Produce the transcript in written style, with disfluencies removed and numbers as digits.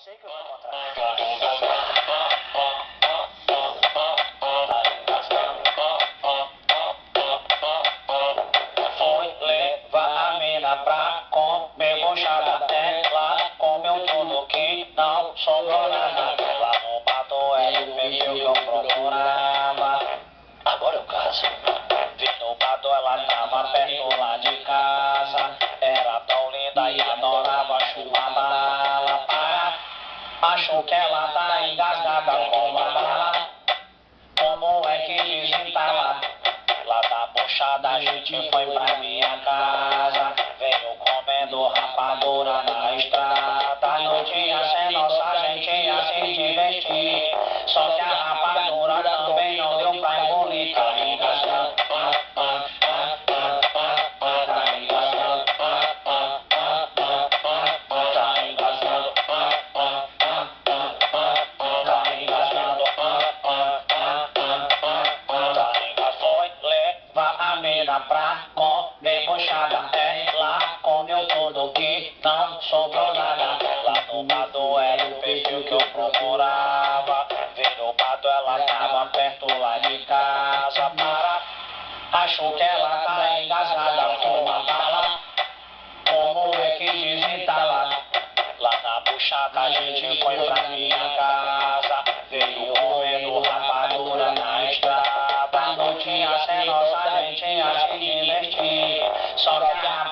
sei que eu vou encontrar. Foi levar a mina pra comer buchada. Ela comeu tudo que não sobrou nada. Lá no Badoé o perfil que eu procurava. Agora eu caso. Vi no Badoé, ela tava perto lá de casa. Era tão linda e adorava chupar bala. Acho que ela tá engasgada com uma bala. Como é que desentala? Lá da buchada a gente foi pra minha casa. Veio comendo rapadura na estrada. Não tinha sem nossa, a gente ia se divertir. Só que a rapadura também não deu pra engolir. Tá engasgando, tá engasgando, tá engasgando. Pra comer buchada, ela comeu tudo que não sobrou nada. Lá no Badoé era o perfil que eu procurava. Virou Badoé, ela tava perto lá de casa. Acho que ela tá engasgada com uma bala. Como é que desentala? Lá na buchada a gente foi pra minha casa. Veio comendo rapadura na estrada. Não tinha sem nossa, a gente ia se divertir. Só que a